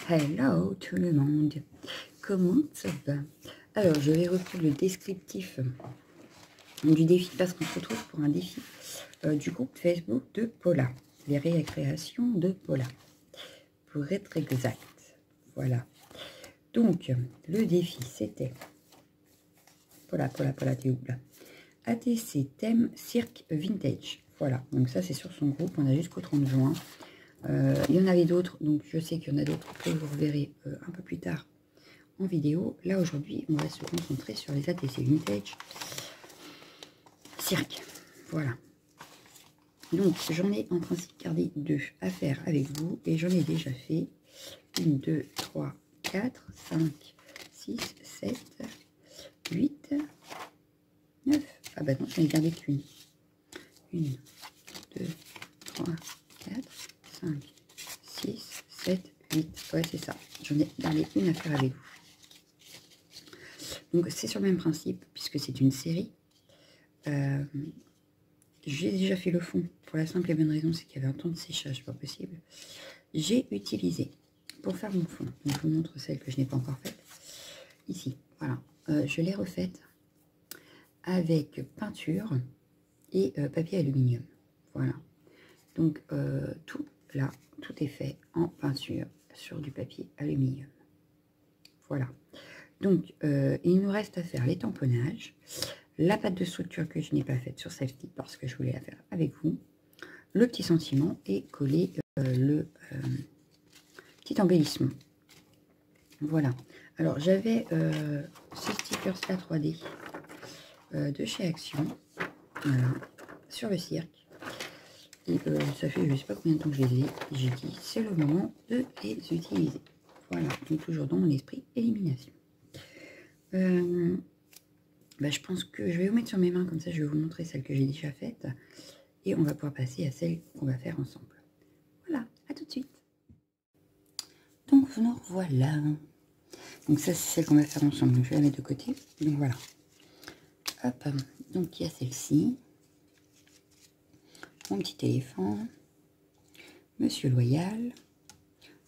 Hello tout le monde, comment ça va? Alors je vais reprendre le descriptif du défi parce qu'on se retrouve pour un défi du groupe Facebook de Paula, les récréations de Paula, pour être exact. Voilà, donc le défi c'était Paula, t'es où là? ATC thème cirque vintage. Voilà, donc ça c'est sur son groupe, on a jusqu'au 30 juin. Il y en avait d'autres, donc je sais qu'il y en a d'autres que vous reverrez un peu plus tard en vidéo. Là aujourd'hui on va se concentrer sur les ATC vintage cirque. Voilà, donc j'en ai en principe gardé 2 à faire avec vous et j'en ai déjà fait 1, 2, 3, 4, 5, 6, 7, 8, 9. Ah bah non, j'en ai gardé qu'une. 1, 2, 3, 4, 5, 6, 7, 8. Ouais, c'est ça. J'en ai gardé une à faire avec vous. Donc, c'est sur le même principe, puisque c'est une série. J'ai déjà fait le fond, pour la simple et bonne raison, c'est qu'il y avait un temps de séchage pas possible. J'ai utilisé, pour faire mon fond, donc je vous montre celle que je n'ai pas encore faite, ici, voilà. Je l'ai refaite avec peinture et papier aluminium. Voilà. Donc, tout là, tout est fait en peinture sur du papier aluminium. Voilà. Donc, il nous reste à faire les tamponnages, la pâte de structure que je n'ai pas faite sur celle-ci parce que je voulais la faire avec vous, le petit sentiment et coller le petit embellissement. Voilà. Alors, j'avais ces stickers là 3D de chez Action, voilà, sur le cirque. Et ça fait je ne sais pas combien de temps que je les ai. J'ai dit, c'est le moment de les utiliser. Voilà, donc toujours dans mon esprit élimination. Bah, je pense que je vais vous mettre sur mes mains, comme ça je vais vous montrer celle que j'ai déjà faite. Et on va pouvoir passer à celle qu'on va faire ensemble. Voilà, à tout de suite. Donc nous revoilà. Donc ça c'est celle qu'on va faire ensemble, donc je vais la mettre de côté. Donc voilà. Hop, donc il y a celle-ci. Mon petit éléphant. Monsieur Loyal.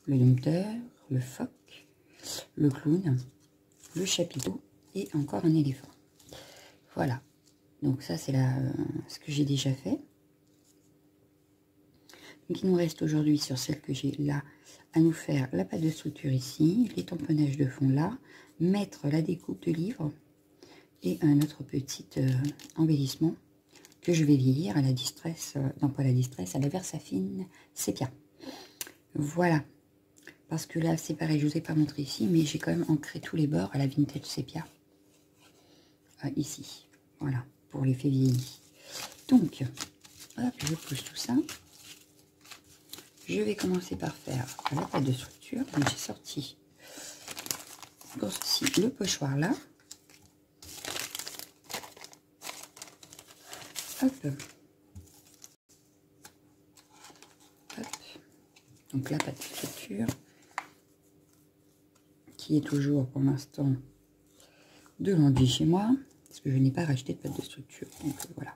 Le dompteur. Le phoque. Le clown. Le chapiteau. Et encore un éléphant. Voilà. Donc ça c'est ce que j'ai déjà fait. Donc il nous reste aujourd'hui sur celle que j'ai là à nous faire la pâte de structure ici, les tamponnages de fond là, mettre la découpe de livre et un autre petit embellissement que je vais vieillir à la distress, non pas la distress, à la Versafine sépia. Voilà, parce que là c'est pareil, je ne vous ai pas montré ici, mais j'ai quand même ancré tous les bords à la vintage sépia ici, voilà, pour l'effet vieilli. Donc, hop, je pousse tout ça. Je vais commencer par faire la pâte de structure. Donc j'ai sorti pour ceci le pochoir là. Hop. Hop. Donc la pâte de structure qui est toujours pour l'instant de l'enduit chez moi parce que je n'ai pas racheté de pâte de structure. Donc voilà.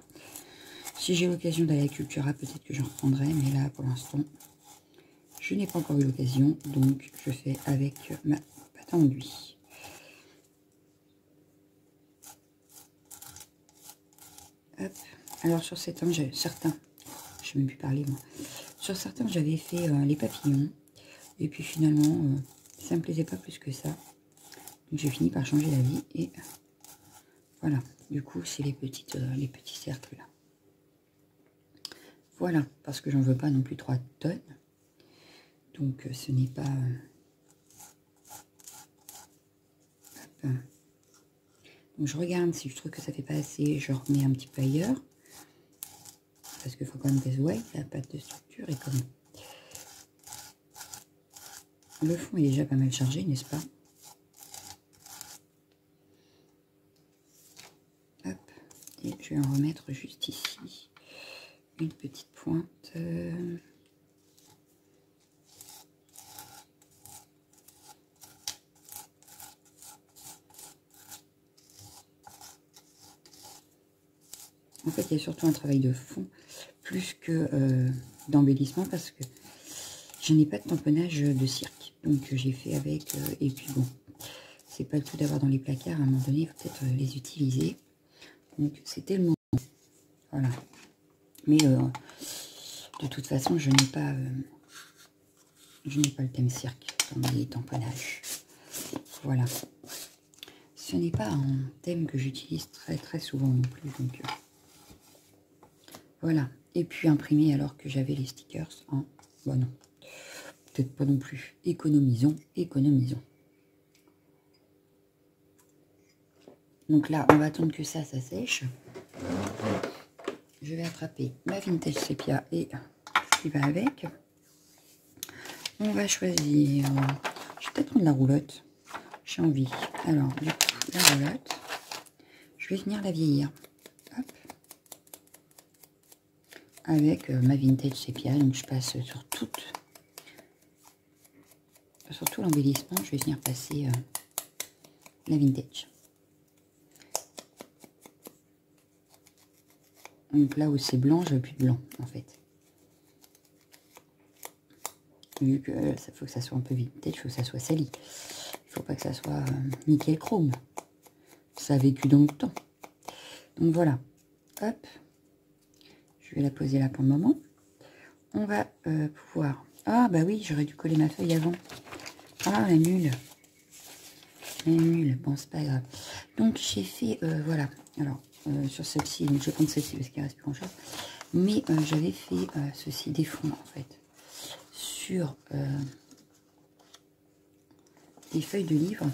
Si j'ai l'occasion d'aller à Cultura, peut-être que j'en reprendrai, mais là pour l'instant je n'ai pas encore eu l'occasion, donc je fais avec ma pâte à enduit. Hop. Alors sur certains, je ne vais même plus parler moi. Sur certains j'avais fait les papillons, et puis finalement ça me plaisait pas plus que ça. Donc j'ai fini par changer d'avis et voilà. Du coup c'est les petits cercles là. Voilà, parce que j'en veux pas non plus 3 tonnes. Donc ce n'est pas... Donc je regarde si je trouve que ça fait pas assez, je remets un petit peu ailleurs. Parce qu'il faut quand même qu'elle se voie, la pâte de structure est comme... Le fond est déjà pas mal chargé, n'est-ce pas? Hop, et je vais en remettre juste ici. Une petite pointe... En fait, il y a surtout un travail de fond, plus que d'embellissement, parce que je n'ai pas de tamponnage de cirque. Donc j'ai fait avec, et puis bon, c'est pas le tout d'avoir dans les placards, à un moment donné, il faut peut-être les utiliser. Donc c'était le moment. Voilà. Mais de toute façon, je n'ai pas le thème cirque dans les tamponnages. Voilà. Ce n'est pas un thème que j'utilise très souvent non plus. Donc voilà. Et puis imprimer alors que j'avais les stickers. Hein. Bon non. Peut-être pas non plus. Économisons. Donc là, on va attendre que ça sèche. Je vais attraper ma Vintage Sépia et ce qui va avec. On va choisir... je vais peut-être prendre la roulotte. J'ai envie. Alors, du coup, la roulotte, je vais venir la vieillir. Hop. Avec ma Vintage Sépia. Donc, je passe sur tout l'embellissement. Je vais venir passer la Vintage. Donc là où c'est blanc, je veux plus de blanc, en fait. Vu que ça faut que ça soit un peu vintage, il faut que ça soit sali. Il faut pas que ça soit nickel chrome. Ça a vécu dans le temps. Donc voilà. Hop. Je vais la poser là pour le moment. On va pouvoir... Ah bah oui, j'aurais dû coller ma feuille avant. Ah la nulle. La nulle. Bon, c'est pas grave. Donc j'ai fait... voilà. Alors, sur celle-ci, donc je vais prendre celle-ci parce qu'il reste plus grand chose. Mais j'avais fait ceci des fonds en fait. Sur des feuilles de livres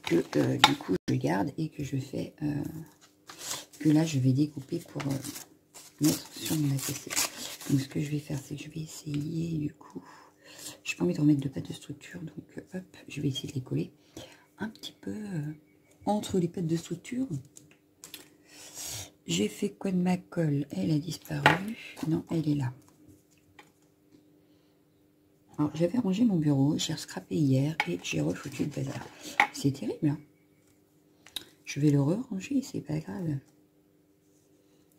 que du coup je garde et que je fais que là je vais découper pour mettre sur mon ATC. Donc ce que je vais faire, c'est que je vais essayer du coup, j'ai pas envie de remettre de pâte de structure, donc hop, je vais essayer de les coller un petit peu entre les pattes de structure. J'ai fait quoi de ma colle? Elle a disparu. Non, elle est là. Alors, j'avais rangé mon bureau, j'ai scrappé hier et j'ai refoutu le bazar. C'est terrible, hein. Je vais le ranger, c'est pas grave.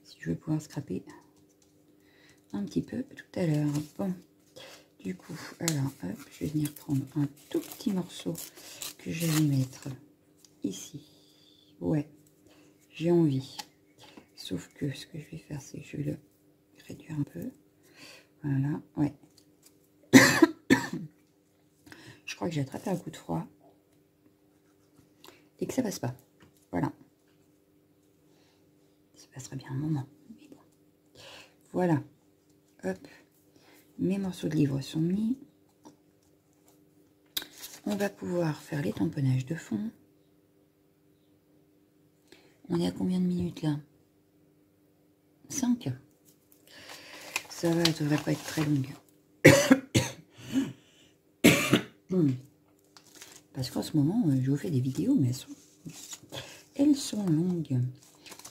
Si je vais pouvoir scraper un petit peu tout à l'heure. Bon, du coup, alors, hop, je vais venir prendre un tout petit morceau que je vais mettre ici. Ouais, j'ai envie. Sauf que ce que je vais faire, c'est que je vais le réduire un peu. Voilà, ouais. Je crois que j'ai attrapé un coup de froid et que ça passe pas. Voilà. Ça passera bien un moment. Mais bon. Voilà. Hop. Mes morceaux de livres sont mis. On va pouvoir faire les tamponnages de fond. On est à combien de minutes là? 5. Ça va, ça devrait pas être très longue. Parce qu'en ce moment, je vous fais des vidéos, mais elles sont longues.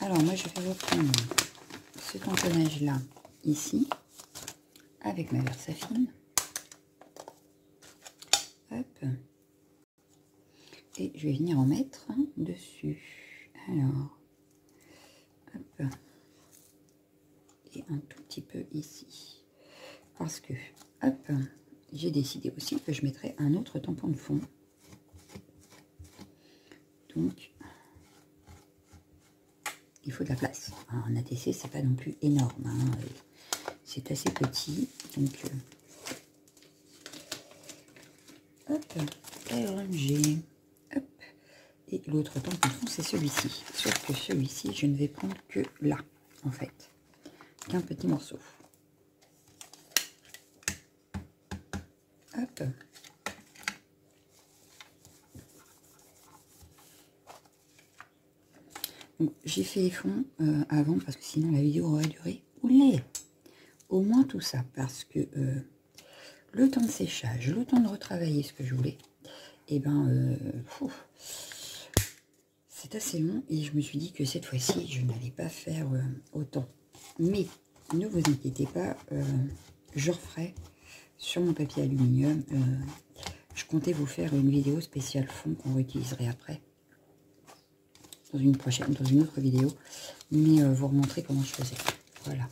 Alors, moi, je vais reprendre ce tamponnage-là, ici, avec ma Versafine. Hop. Et je vais venir en mettre dessus. Alors, hop. Et un tout petit peu ici. Parce que, hop, j'ai décidé aussi que je mettrais un autre tampon de fond. Donc, il faut de la place. Un ATC, c'est pas non plus énorme. Hein. C'est assez petit. Donc, hop, ranger. Hop. Et l'autre tampon de fond, c'est celui-ci. Sauf que celui-ci, je ne vais prendre que là, en fait. Qu'un petit morceau. Hop. J'ai fait les fonds avant parce que sinon la vidéo aurait duré au moins tout ça parce que le temps de séchage, le temps de retravailler ce que je voulais, et ben c'est assez long et je me suis dit que cette fois-ci je n'allais pas faire autant. Mais ne vous inquiétez pas, je referai sur mon papier aluminium. Je comptais vous faire une vidéo spéciale fond qu'on réutiliserait après. Dans une autre vidéo, mais vous remontrer comment je faisais. Voilà.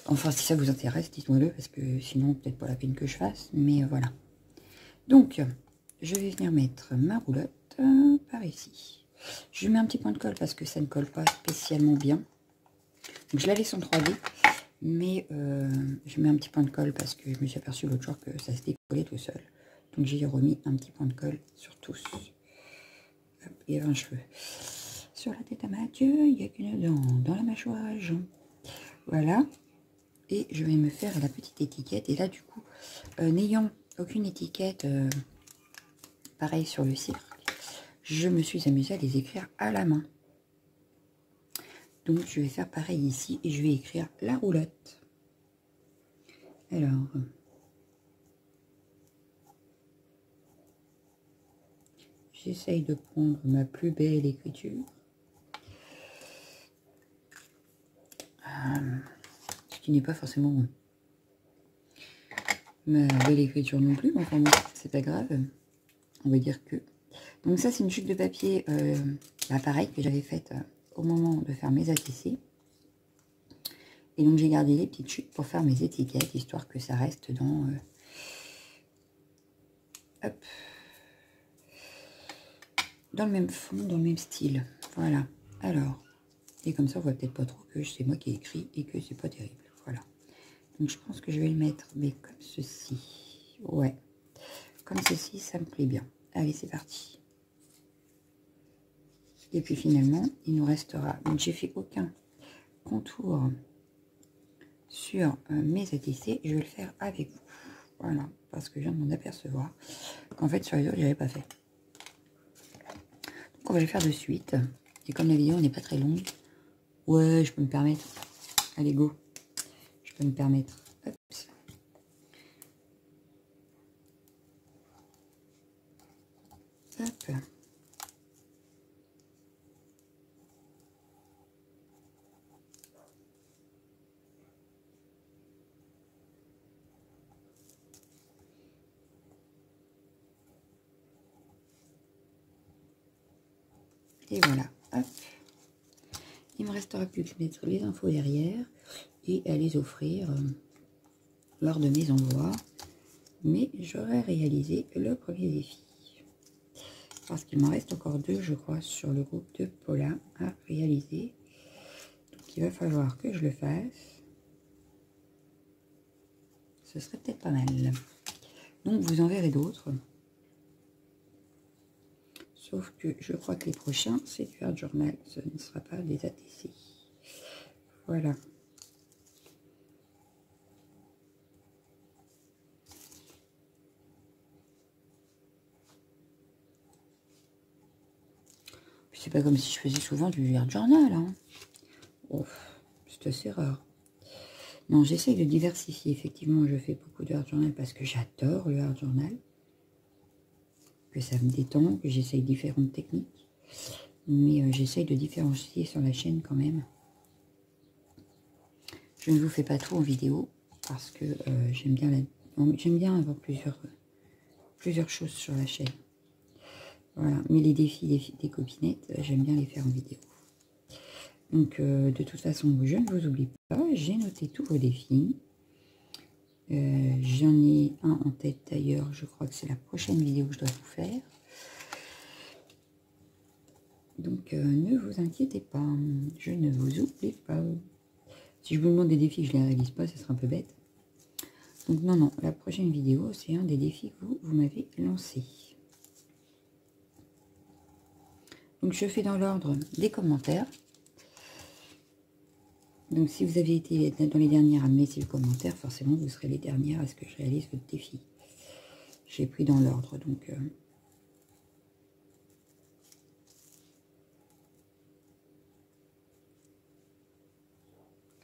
Enfin, si ça vous intéresse, dites-moi-le, parce que sinon, peut-être pas la peine que je fasse. Mais voilà. Donc, je vais venir mettre ma roulotte par ici. Je mets un petit point de colle parce que ça ne colle pas spécialement bien. Donc, je la laisse en 3D. Mais je mets un petit point de colle parce que je me suis aperçu l'autre jour que ça se décollait tout seul. Donc, j'ai remis un petit point de colle sur tous. Hop, il y avait un cheveu. Sur la tête à Mathieu, il n'y a qu'une dent. Dans la mâchoire à Jean. Voilà. Et je vais me faire la petite étiquette. Et là, du coup, n'ayant aucune étiquette pareil sur le cirque, je me suis amusée à les écrire à la main. Donc, je vais faire pareil ici et je vais écrire la roulotte. Alors, j'essaye de prendre ma plus belle écriture. Ce qui n'est pas forcément ma belle écriture non plus, mais enfin bon, c'est pas grave. On va dire que... Donc ça, c'est une chute de papier, pareil, que j'avais faite au moment de faire mes ATC. Et donc, j'ai gardé les petites chutes pour faire mes étiquettes, histoire que ça reste dans... hop, dans le même fond, dans le même style. Voilà. Alors, et comme ça, on voit peut-être pas trop que c'est moi qui ai écrit et que c'est pas terrible. Voilà. Donc, je pense que je vais le mettre, mais comme ceci. Ouais. Comme ceci, ça me plaît bien. Allez, c'est parti. Et puis, finalement, il nous restera... Donc, j'ai fait aucun contour sur mes ATC. Je vais le faire avec vous. Voilà. Parce que je viens de m'en apercevoir qu'en fait, sur les autres, je n'avais pas fait. Donc, on va le faire de suite. Et comme la vidéo n'est pas très longue, ouais, je peux me permettre. Allez, go. Je peux me permettre. Hop. Hop. Et voilà. Hop. Il me restera plus que mettre les infos derrière et à les offrir lors de mes envois. Mais j'aurai réalisé le premier défi. Parce qu'il m'en reste encore 2, je crois, sur le groupe de Paula à réaliser. Donc il va falloir que je le fasse. Ce serait peut-être pas mal. Donc vous en verrez d'autres. Sauf que je crois que les prochains, c'est du Art Journal. Ce ne sera pas des ATC. Voilà. C'est pas comme si je faisais souvent du Art Journal. Hein. Oh, c'est assez rare. Non, j'essaye de diversifier. Effectivement, je fais beaucoup de Art Journal parce que j'adore le Art Journal. Que ça me détend, que j'essaye différentes techniques. Mais j'essaye de différencier sur la chaîne quand même. Je ne vous fais pas tout en vidéo parce que j'aime bien avoir plusieurs choses sur la chaîne. Voilà, mais les défis des copinettes, j'aime bien les faire en vidéo. Donc, de toute façon, je ne vous oublie pas, j'ai noté tous vos défis. J'en ai un en tête d'ailleurs, je crois que c'est la prochaine vidéo que je dois vous faire. Donc, ne vous inquiétez pas, je ne vous oublie pas. Si je vous demande des défis que je ne les réalise pas, ce sera un peu bête. Donc, non, la prochaine vidéo, c'est un des défis que vous m'avez lancé. Donc, je fais dans l'ordre des commentaires. Donc, si vous avez été dans les dernières à me laisser le commentaire, forcément, vous serez les dernières à ce que je réalise votre défi. J'ai pris dans l'ordre, donc...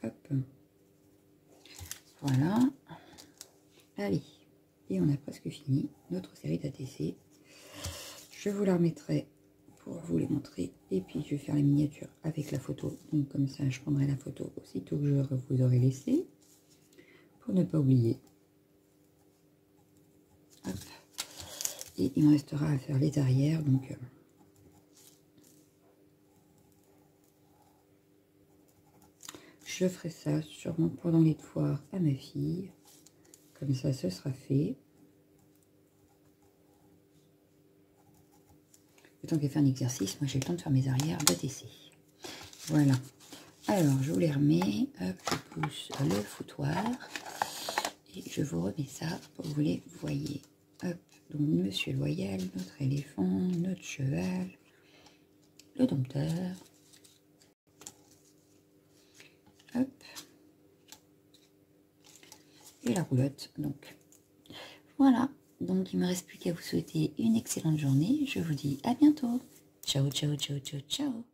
hop. Voilà. Allez. Et on a presque fini notre série d'ATC. Je vous la remettrai pour vous les montrer. Et puis, je vais faire la miniature avec la photo. Donc, comme ça, je prendrai la photo aussitôt que je vous aurai laissé. Pour ne pas oublier. Hop. Et il me restera à faire les arrières. Donc, je ferai ça sûrement pendant les devoirs à ma fille. Comme ça, ce sera fait. Le temps qu'elle fait un exercice, moi j'ai le temps de faire mes arrières de TC. Voilà. Alors, je vous les remets. Hop, je pousse le foutoir. Et je vous remets ça pour que vous les voyez. Hop, donc Monsieur Loyal, notre éléphant, notre cheval, le dompteur. Hop. Et la roulotte, donc. Voilà. Donc, il ne me reste plus qu'à vous souhaiter une excellente journée. Je vous dis à bientôt. Ciao, ciao, ciao, ciao, ciao.